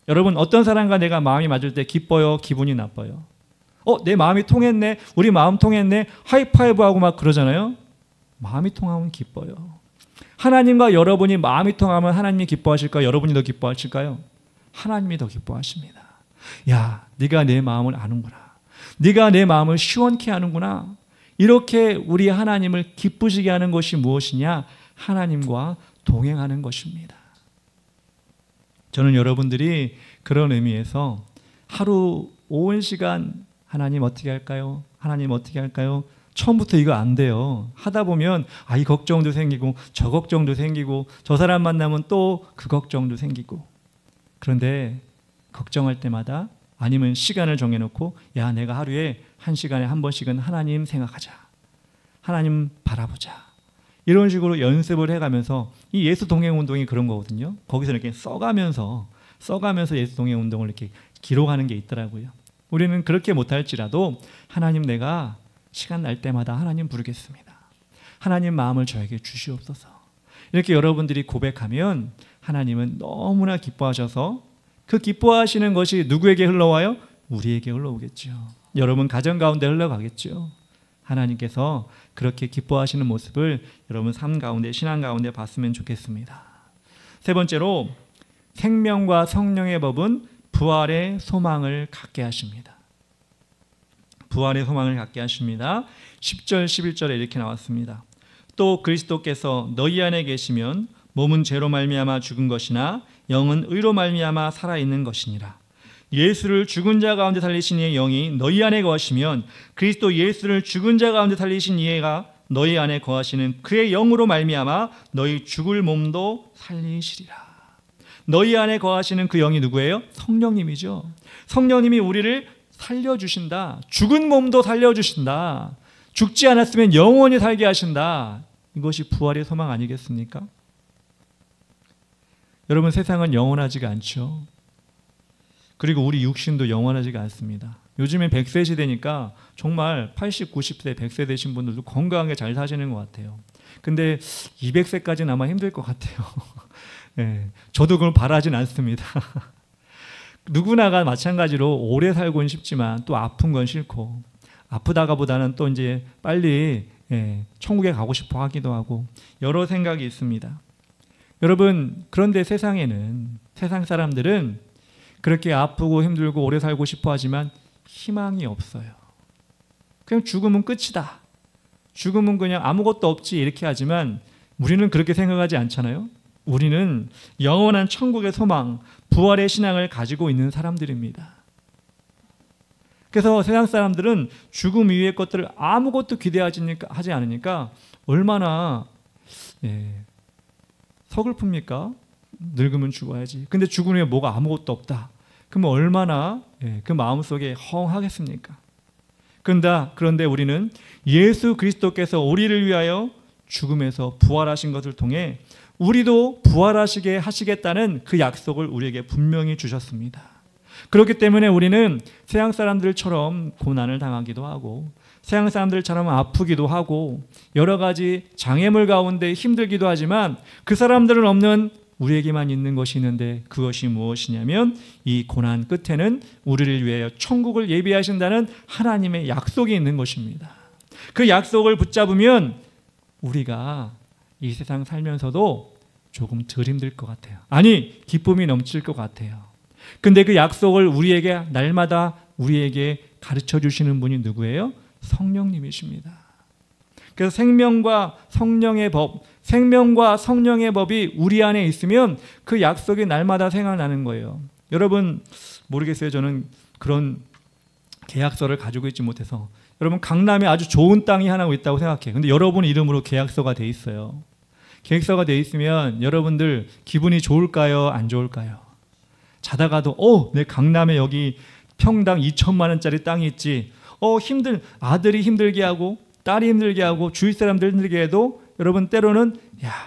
여러분, 어떤 사람과 내가 마음이 맞을 때 기뻐요? 기분이 나빠요? 내 마음이 통했네, 우리 마음 통했네, 하이파이브하고 막 그러잖아요. 마음이 통하면 기뻐요. 하나님과 여러분이 마음이 통하면 하나님이 기뻐하실까요? 여러분이 더 기뻐하실까요? 하나님이 더 기뻐하십니다. 야, 네가 내 마음을 아는구나, 네가 내 마음을 시원케 하는구나. 이렇게 우리 하나님을 기쁘시게 하는 것이 무엇이냐? 하나님과 동행하는 것입니다. 저는 여러분들이 그런 의미에서 하루 온 시간 하나님 어떻게 할까요? 하나님 어떻게 할까요? 처음부터 이거 안 돼요. 하다 보면 이 걱정도 생기고 저 걱정도 생기고 저 사람 만나면 또 그 걱정도 생기고, 그런데 걱정할 때마다 아니면 시간을 정해놓고 야, 내가 하루에 1시간에 한 번씩은 하나님 생각하자, 하나님 바라보자, 이런 식으로 연습을 해가면서, 이 예수 동행 운동이 그런 거거든요. 거기서 이렇게 써가면서 예수 동행 운동을 이렇게 기록하는 게 있더라고요. 우리는 그렇게 못할지라도 하나님, 내가 시간 날 때마다 하나님 부르겠습니다, 하나님 마음을 저에게 주시옵소서, 이렇게 여러분들이 고백하면 하나님은 너무나 기뻐하셔서 그 기뻐하시는 것이 누구에게 흘러와요? 우리에게 흘러오겠죠. 여러분 가정 가운데 흘러가겠죠. 하나님께서 그렇게 기뻐하시는 모습을 여러분 삶 가운데, 신앙 가운데 봤으면 좋겠습니다. 세 번째로, 생명과 성령의 법은 부활의 소망을 갖게 하십니다. 부활의 소망을 갖게 하십니다. 10절 11절에 이렇게 나왔습니다. 또 그리스도께서 너희 안에 계시면 몸은 죄로 말미암아 죽은 것이나 영은 의로 말미암아 살아있는 것이니라. 예수를 죽은 자 가운데 살리신 이의 영이 너희 안에 거하시면 그리스도 예수를 죽은 자 가운데 살리신 이가 너희 안에 거하시는 그의 영으로 말미암아 너희 죽을 몸도 살리시리라. 너희 안에 거하시는 그 영이 누구예요? 성령님이죠. 성령님이 우리를 살려주신다. 죽은 몸도 살려주신다. 죽지 않았으면 영원히 살게 하신다. 이것이 부활의 소망 아니겠습니까? 여러분, 세상은 영원하지가 않죠. 그리고 우리 육신도 영원하지가 않습니다. 요즘엔 100세 시대니까 정말 80, 90세, 100세 되신 분들도 건강하게 잘 사시는 것 같아요. 근데 200세까지는 아마 힘들 것 같아요. 네, 저도 그걸 바라진 않습니다. 누구나가 마찬가지로 오래 살고는 싶지만 또 아픈 건 싫고, 아프다가보다는 또 이제 빨리 천국에 가고 싶어 하기도 하고 여러 생각이 있습니다. 여러분, 그런데 세상에는, 세상 사람들은 그렇게 아프고 힘들고 오래 살고 싶어 하지만 희망이 없어요. 그냥 죽으면 끝이다. 죽으면 그냥 아무것도 없지 이렇게 하지만 우리는 그렇게 생각하지 않잖아요. 우리는 영원한 천국의 소망, 부활의 신앙을 가지고 있는 사람들입니다. 그래서 세상 사람들은 죽음 이후의 것들을 아무것도 기대하지 않으니까 얼마나 서글픕니까? 늙으면 죽어야지. 근데 죽은 후에 뭐가 아무것도 없다. 그러면 얼마나 그 마음속에 허하겠습니까? 그런데 우리는 예수 그리스도께서 우리를 위하여 죽음에서 부활하신 것을 통해 우리도 부활하시게 하시겠다는 그 약속을 우리에게 분명히 주셨습니다. 그렇기 때문에 우리는 세상 사람들처럼 고난을 당하기도 하고 세상 사람들처럼 아프기도 하고 여러 가지 장애물 가운데 힘들기도 하지만 그 사람들은 없는 우리에게만 있는 것이 있는데 그것이 무엇이냐면 이 고난 끝에는 우리를 위하여 천국을 예비하신다는 하나님의 약속이 있는 것입니다. 그 약속을 붙잡으면 우리가 이 세상 살면서도 조금 덜 힘들 것 같아요. 아니, 기쁨이 넘칠 것 같아요. 근데 그 약속을 우리에게 날마다 우리에게 가르쳐 주시는 분이 누구예요? 성령님이십니다. 그래서 생명과 성령의 법이 우리 안에 있으면 그 약속이 날마다 생각나는 거예요. 여러분, 모르겠어요. 저는 그런 계약서를 가지고 있지 못해서. 여러분, 강남에 아주 좋은 땅이 하나 있다고 생각해요. 근데 여러분 이름으로 계약서가 돼 있어요. 계약서가 돼 있으면 여러분들 기분이 좋을까요? 안 좋을까요? 자다가도 내 강남에 여기 평당 2천만 원짜리 땅이 있지. 아들이 힘들게 하고 딸이 힘들게 하고 주위 사람들 힘들게 해도 여러분 때로는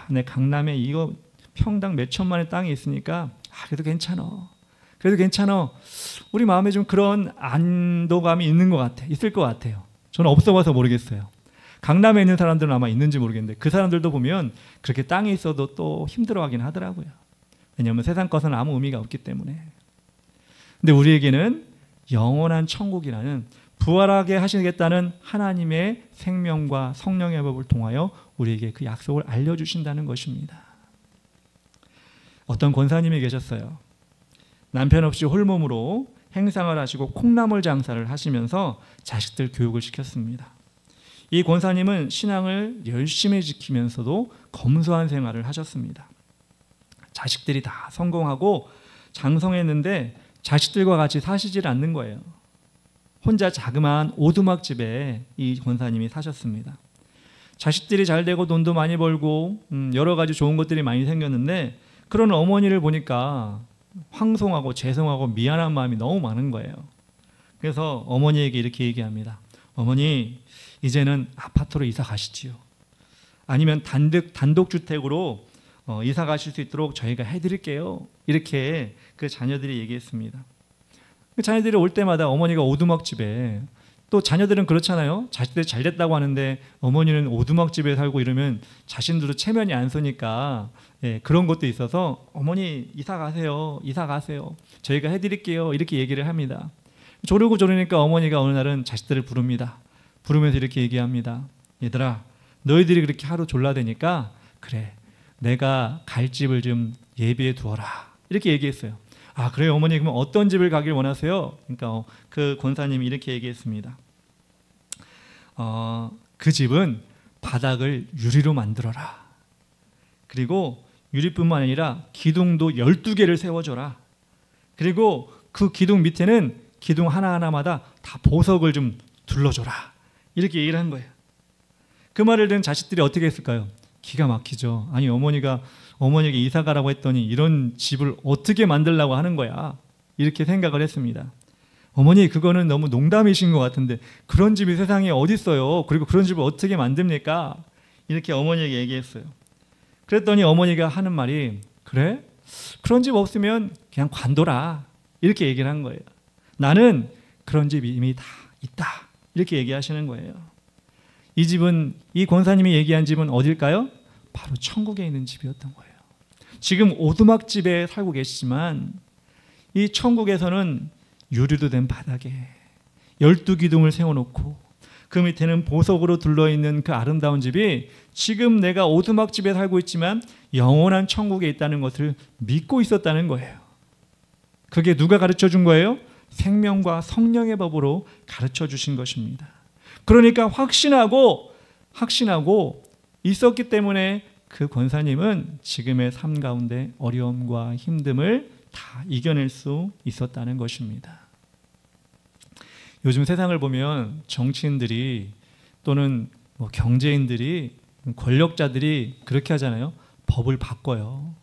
내 강남에 이거 평당 몇 천만 원의 땅이 있으니까 그래도 괜찮아. 우리 마음에 좀 그런 안도감이 있는 것 같아. 있을 것 같아요. 저는 없어 봐서 모르겠어요. 강남에 있는 사람들은 아마 있는지 모르겠는데 그 사람들도 보면 그렇게 땅이 있어도 또 힘들어하긴 하더라고요. 왜냐하면 세상 것은 아무 의미가 없기 때문에. 근데 우리에게는 영원한 천국이라는 부활하게 하시겠다는 하나님의 생명과 성령의 법을 통하여 우리에게 그 약속을 알려주신다는 것입니다. 어떤 권사님이 계셨어요. 남편 없이 홀몸으로 행상을 하시고 콩나물 장사를 하시면서 자식들 교육을 시켰습니다. 이 권사님은 신앙을 열심히 지키면서도 검소한 생활을 하셨습니다. 자식들이 다 성공하고 장성했는데 자식들과 같이 사시질 않는 거예요. 혼자 자그마한 오두막집에 이 권사님이 사셨습니다. 자식들이 잘 되고 돈도 많이 벌고 여러 가지 좋은 것들이 많이 생겼는데 그런 어머니를 보니까 황송하고 죄송하고 미안한 마음이 너무 많은 거예요. 그래서 어머니에게 이렇게 얘기합니다. 어머니, 이제는 아파트로 이사 가시지요. 아니면 단독주택으로 이사 가실 수 있도록 저희가 해드릴게요. 이렇게 그 자녀들이 얘기했습니다. 그 자녀들이 올 때마다 어머니가 오두막집에, 또 자녀들은 그렇잖아요. 자식들이 잘 됐다고 하는데 어머니는 오두막집에 살고 이러면 자신들도 체면이 안 서니까 그런 것도 있어서 어머니 이사 가세요. 저희가 해드릴게요. 이렇게 얘기를 합니다. 조르니까 어머니가 어느 날은 자식들을 부릅니다. 부르면서 이렇게 얘기합니다. 얘들아, 너희들이 그렇게 하루 졸라대니까 그래, 내가 갈 집을 좀 예비해 두어라. 이렇게 얘기했어요. 아, 그래요 어머니, 그럼 어떤 집을 가길 원하세요? 그러니까 그 권사님이 이렇게 얘기했습니다. 그 집은 바닥을 유리로 만들어라. 그리고 유리뿐만 아니라 기둥도 12개를 세워줘라. 그리고 그 기둥 밑에는 기둥 하나하나마다 다 보석을 좀 둘러줘라. 이렇게 얘기를 한 거예요. 그 말을 듣는 자식들이 어떻게 했을까요? 기가 막히죠. 아니, 어머니가 어머니에게 이사 가라고 했더니 이런 집을 어떻게 만들려고 하는 거야, 이렇게 생각을 했습니다. 어머니, 그거는 너무 농담이신 것 같은데 그런 집이 세상에 어디 있어요? 그리고 그런 집을 어떻게 만듭니까? 이렇게 어머니에게 얘기했어요. 그랬더니 어머니가 하는 말이, 그래? 그런 집 없으면 그냥 관둬라, 이렇게 얘기를 한 거예요. 나는 그런 집이 이미 다 있다, 이렇게 얘기하시는 거예요. 이 집은, 이 권사님이 얘기한 집은 어딜까요? 바로 천국에 있는 집이었던 거예요. 지금 오두막집에 살고 계시지만 이 천국에서는 유리로 된 바닥에 12기둥을 세워놓고 그 밑에는 보석으로 둘러있는 그 아름다운 집이 지금 내가 오두막집에 살고 있지만 영원한 천국에 있다는 것을 믿고 있었다는 거예요. 그게 누가 가르쳐 준 거예요? 생명과 성령의 법으로 가르쳐 주신 것입니다. 그러니까 확신하고 있었기 때문에 그 권사님은 지금의 삶 가운데 어려움과 힘듦을 다 이겨낼 수 있었다는 것입니다. 요즘 세상을 보면 정치인들이 또는 경제인들이, 권력자들이 그렇게 하잖아요. 법을 바꿔요.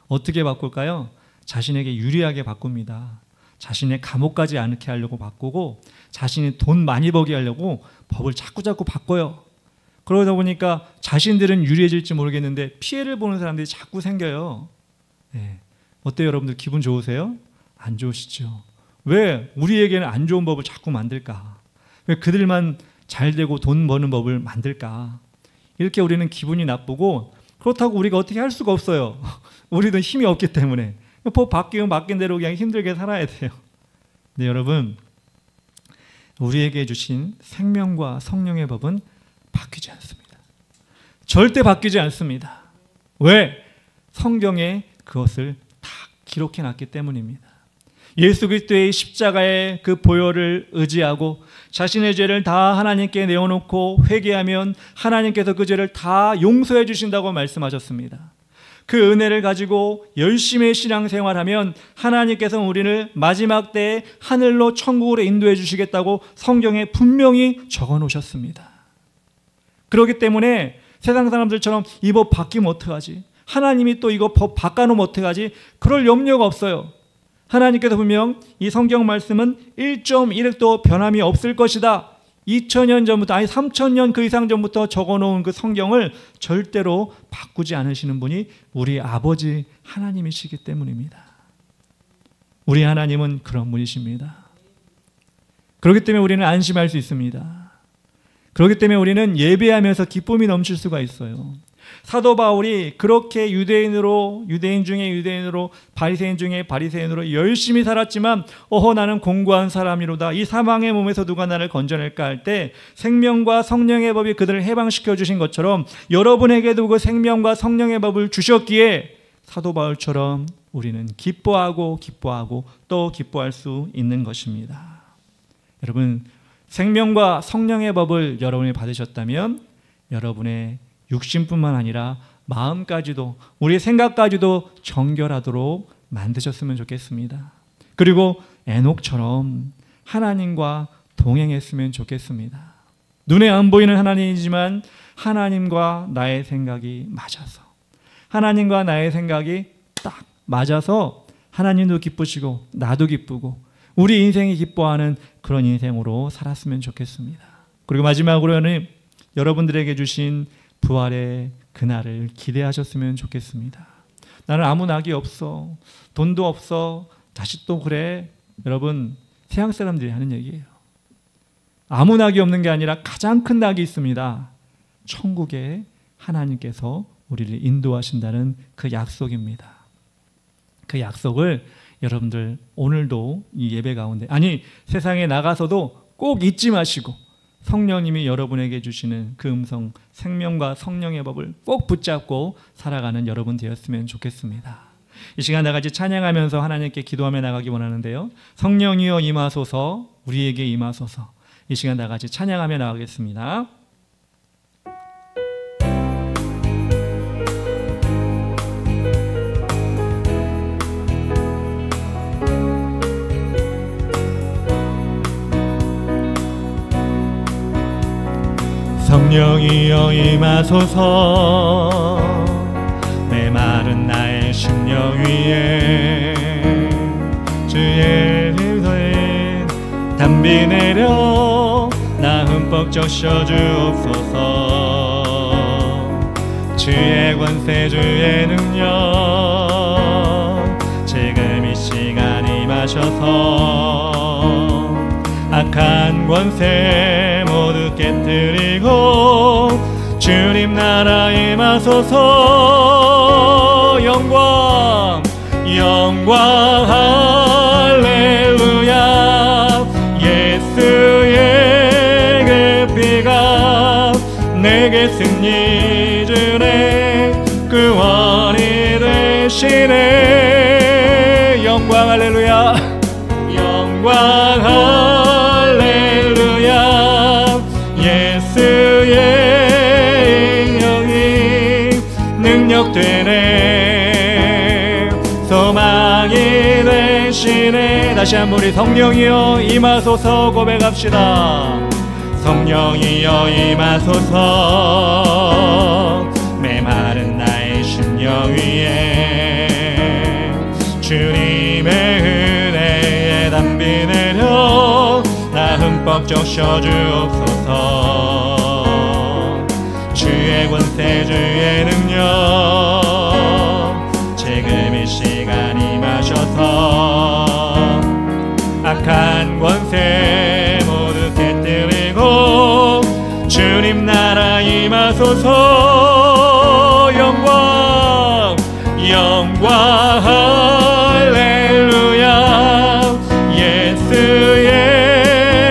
어떻게 바꿀까요? 자신에게 유리하게 바꿉니다. 자신의 감옥 가지 않게 하려고 바꾸고, 자신이 돈 많이 벌게 하려고 법을 자꾸 바꿔요. 그러다 보니까 자신들은 유리해질지 모르겠는데 피해를 보는 사람들이 자꾸 생겨요. 네. 어때요, 여러분들? 기분 좋으세요? 안 좋으시죠? 왜 우리에게는 안 좋은 법을 자꾸 만들까? 왜 그들만 잘 되고 돈 버는 법을 만들까? 이렇게 우리는 기분이 나쁘고, 그렇다고 우리가 어떻게 할 수가 없어요. 우리도 힘이 없기 때문에 법 바뀌면 바뀐 대로 그냥 힘들게 살아야 돼요. 네, 여러분, 우리에게 주신 생명과 성령의 법은 바뀌지 않습니다. 절대 바뀌지 않습니다. 왜? 성경에 그것을 다 기록해 놨기 때문입니다. 예수 그리스도의 십자가의 그 보혈을 의지하고 자신의 죄를 다 하나님께 내어놓고 회개하면 하나님께서 그 죄를 다 용서해 주신다고 말씀하셨습니다. 그 은혜를 가지고 열심히 신앙생활하면 하나님께서 우리를 마지막 때에 하늘로 천국으로 인도해 주시겠다고 성경에 분명히 적어 놓으셨습니다. 그렇기 때문에 세상 사람들처럼 이 법 바뀌면 어떡하지? 하나님이 또 이거 법 바꿔놓으면 어떡하지? 그럴 염려가 없어요. 하나님께서 분명 이 성경 말씀은 1.1획도 변함이 없을 것이다. 2000년 전부터, 아니 3000년 그 이상 전부터 적어놓은 그 성경을 절대로 바꾸지 않으시는 분이 우리 아버지 하나님이시기 때문입니다. 우리 하나님은 그런 분이십니다. 그렇기 때문에 우리는 안심할 수 있습니다. 그렇기 때문에 우리는 예배하면서 기쁨이 넘칠 수가 있어요. 사도 바울이 그렇게 유대인 중에 유대인으로, 바리새인 중에 바리새인으로 열심히 살았지만 나는 공고한 사람이로다, 이 사망의 몸에서 누가 나를 건져낼까 할 때 생명과 성령의 법이 그들을 해방시켜 주신 것처럼 여러분에게도 그 생명과 성령의 법을 주셨기에 사도 바울처럼 우리는 기뻐하고 또 기뻐할 수 있는 것입니다. 여러분, 생명과 성령의 법을 여러분이 받으셨다면 여러분의 육신뿐만 아니라 마음까지도, 우리의 생각까지도 정결하도록 만드셨으면 좋겠습니다. 그리고 에녹처럼 하나님과 동행했으면 좋겠습니다. 눈에 안 보이는 하나님이지만 하나님과 나의 생각이 맞아서, 하나님과 나의 생각이 딱 맞아서 하나님도 기쁘시고 나도 기쁘고 우리 인생이 기뻐하는 그런 인생으로 살았으면 좋겠습니다. 그리고 마지막으로는 여러분들에게 주신 부활의 그날을 기대하셨으면 좋겠습니다. 나는 아무 낙이 없어, 돈도 없어, 자식도 그래. 여러분, 세상 사람들이 하는 얘기예요. 아무 낙이 없는 게 아니라 가장 큰 낙이 있습니다. 천국에 하나님께서 우리를 인도하신다는 그 약속입니다. 그 약속을 여러분들 오늘도 이 예배 가운데, 아니 세상에 나가서도 꼭 잊지 마시고 성령님이 여러분에게 주시는 그 음성, 생명과 성령의 법을 꼭 붙잡고 살아가는 여러분 되었으면 좋겠습니다. 이 시간 나같이 찬양하면서 하나님께 기도하며 나가기 원하는데요, 성령이여 임하소서, 우리에게 임하소서. 이 시간 나같이 찬양하며 나가겠습니다. 성령이여 임하소서, 메마른 메마른 나의 심령 위에 주의 힘에 담비 내려 나 흠뻑 적셔 주옵소서. 주의 권세 주의 능력 지금 이 시간 임하셔서 악한 권세 모두 깨뜨리고 주님 나라 임하소서. 영광 영광 할렐루야. 예수의 그 피가 내게 승리 주네 구원이 되시네. 영광 할렐루야. 영광 할렐루야. 예수의 영이 능력되네 소망이 되시네. 다시 한번 우리 성령이여 임하소서 고백합시다. 성령이여 임하소서. 메마른 나의 심령 위에 주님의 은혜에 담비 내려 나 흠뻑 적셔 주옵소서. 주의 권세 주의 능력 지금 이 시간 임하셔서 악한 권세 모두 깨뜨리고 주님 나라 임하소서. 영광 영광 할렐루야. 예수의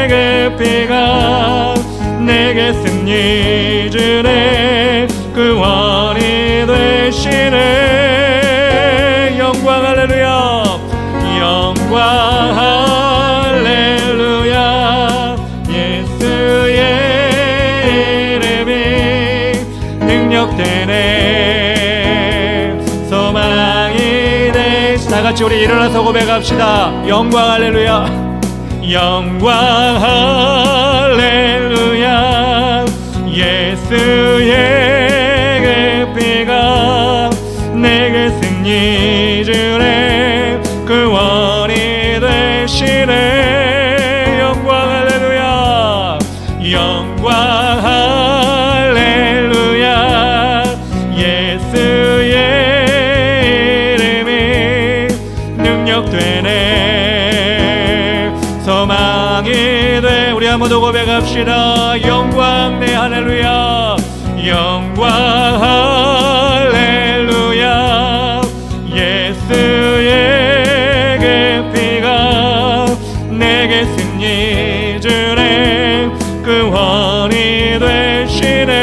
그 피가 내게 승리 주네 구원이 되시네. 영광 할렐루야. 영광 할렐루야. 예수의 이름이 능력되네 소망이 되시. 다같이 우리 일어나서 고백합시다. 영광 할렐루야. 영광 할렐루야. 예수의 그 피가 내게 승리 주네 구원이 되시네. 영광 할렐루야. 영광 할렐루야. 예수의 이름이 능력되네 소망이 돼. 우리 한번 더 고백합시다. 영광 내 할렐루야. 영광 할렐루야. 예수의 그 피가 내게 승리 주네 구원이 되시네.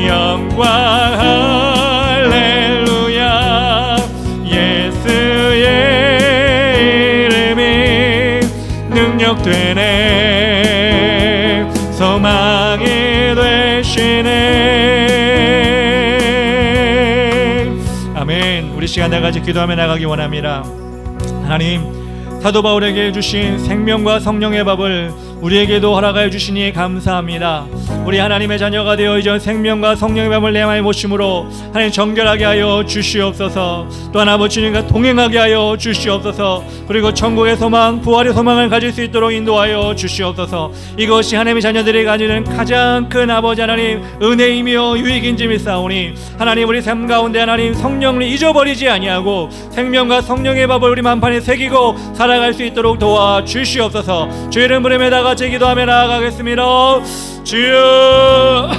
영광 할렐루야. 예수의 이름이 능력되네 소망이 되시네. 아멘. 우리 시간 나가지 기도하며 나가기 원합니다. 하나님, 사도 바울에게 주신 생명과 성령의 밥을 우리에게도 허락하여 주시니 감사합니다. 우리 하나님의 자녀가 되어 이제 생명과 성령의 밥을 내 마음에 모심으로 하나님 정결하게 하여 주시옵소서. 또한 아버지 주님과 동행하게 하여 주시옵소서. 그리고 천국의 소망, 부활의 소망을 가질 수 있도록 인도하여 주시옵소서. 이것이 하나님의 자녀들이 가지는 가장 큰 아버지 하나님 은혜이며 유익인지 믿사오니 하나님 우리 삶 가운데 하나님 성령을 잊어버리지 아니하고 생명과 성령의 밥을 우리 만판에 새기고 살아갈 수 있도록 도와주시옵소서. 주 이름 부르며 다 같이 기도하며 나아가겠습니다. 주여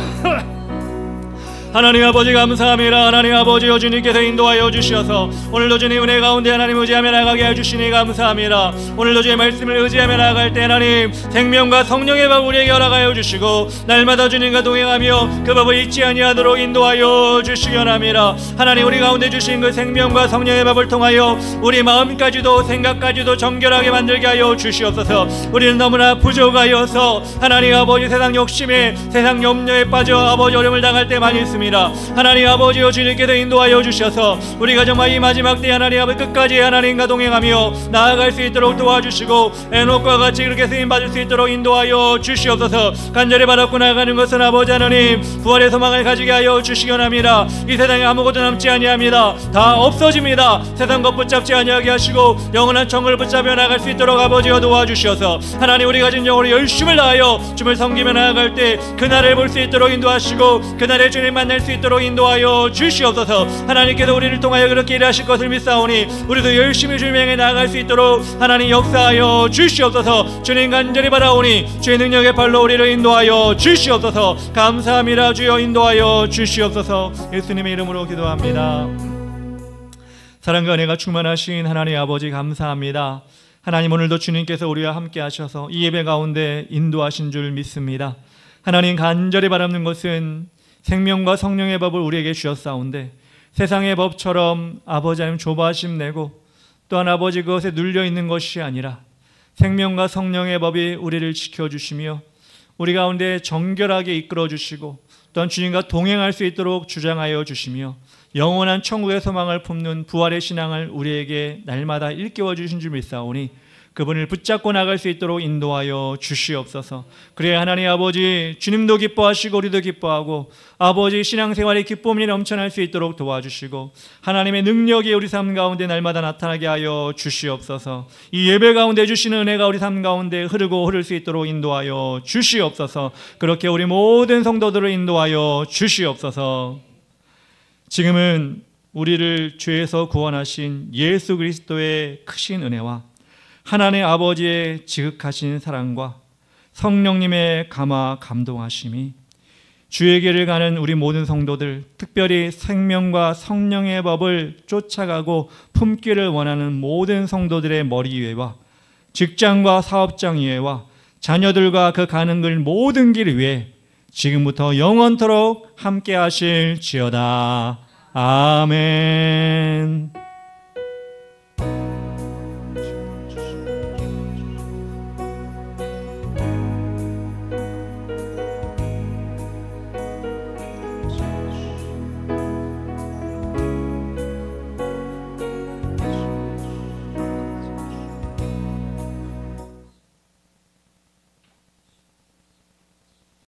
하나님 아버지 감사합니다. 하나님 아버지 주님께서 인도하여 주셔서 오늘도 주님 은혜 가운데 하나님 의지하며 나가게 해주시니 감사합니다. 오늘도 주의 말씀을 의지하며 나아갈 때 하나님 생명과 성령의 밥 우리에게 허락하여 주시고 날마다 주님과 동행하며 그 밥을 잊지 아니하도록 인도하여 주시기 원합니다. 하나님 우리 가운데 주신 그 생명과 성령의 밥을 통하여 우리 마음까지도 생각까지도 정결하게 만들게 하여 주시옵소서. 우리는 너무나 부족하여서 하나님 아버지 세상 욕심에 세상 염려에 빠져 아버지 어려움을 당할 때 많이 있습니다. 기도하겠습니다. 하나님 아버지여, 주님께서 인도하여 주셔서 우리가 정말 이 마지막 때 하나님 아버지 끝까지 하나님과 동행하며 나아갈 수 있도록 도와주시고 에녹과 같이 그렇게 쓰임받을 수 있도록 인도하여 주시옵소서. 간절히 바라고 나가는 것은 아버지 하나님 부활의 소망을 가지게 하여 주시기 원합니다. 이 세상에 아무것도 남지 아니합니다. 다 없어집니다. 세상 것 붙잡지 아니하게 하시고 영원한 천국을 붙잡아 나갈 수 있도록 아버지여 도와주셔서 하나님 우리 가진 영으로 열심을 다하여 주님을 섬기며 나아갈 때 그날을 볼 수 있도록 인도하시고 그날에 주님 만날 수 있도록 인도하여 주시옵소서. 하나님께서 우리를 통하여 그렇게 일하실 것을 믿사오니 우리도 열심히 주님을 향해 나아갈 수 있도록 하나님 역사하여 주시옵소서. 주님 간절히 바라오니 주의 능력의 발로 우리를 인도하여 주시옵소서. 감사합니다. 주여 인도하여 주시옵소서. 예수님의 이름으로 기도합니다. 사랑과 은혜가 충만하신 하나님 아버지 감사합니다. 하나님 오늘도 주님께서 우리와 함께 하셔서 이 예배 가운데 인도하신 줄 믿습니다. 하나님 간절히 바라는 것은 생명과 성령의 법을 우리에게 주셨사온데 세상의 법처럼 아버지 하나님 조바심 내고 또한 아버지 그것에 눌려 있는 것이 아니라 생명과 성령의 법이 우리를 지켜주시며 우리 가운데 정결하게 이끌어 주시고 또한 주님과 동행할 수 있도록 주장하여 주시며 영원한 천국의 소망을 품는 부활의 신앙을 우리에게 날마다 일깨워 주신 줄 믿사오니 그분을 붙잡고 나갈 수 있도록 인도하여 주시옵소서. 그래야 하나님 아버지 주님도 기뻐하시고 우리도 기뻐하고 아버지 신앙생활의 기쁨이 넘쳐날 수 있도록 도와주시고 하나님의 능력이 우리 삶 가운데 날마다 나타나게 하여 주시옵소서. 이 예배 가운데 주시는 은혜가 우리 삶 가운데 흐르고 흐를 수 있도록 인도하여 주시옵소서. 그렇게 우리 모든 성도들을 인도하여 주시옵소서. 지금은 우리를 죄에서 구원하신 예수 그리스도의 크신 은혜와 하나님 아버지의 지극하신 사랑과 성령님의 감화 감동하심이 주에게를 가는 우리 모든 성도들, 특별히 생명과 성령의 법을 쫓아가고 품기를 원하는 모든 성도들의 머리 위에와 직장과 사업장 위에와 자녀들과 그 가는 길 모든 길 위에 지금부터 영원토록 함께 하실지어다. 아멘.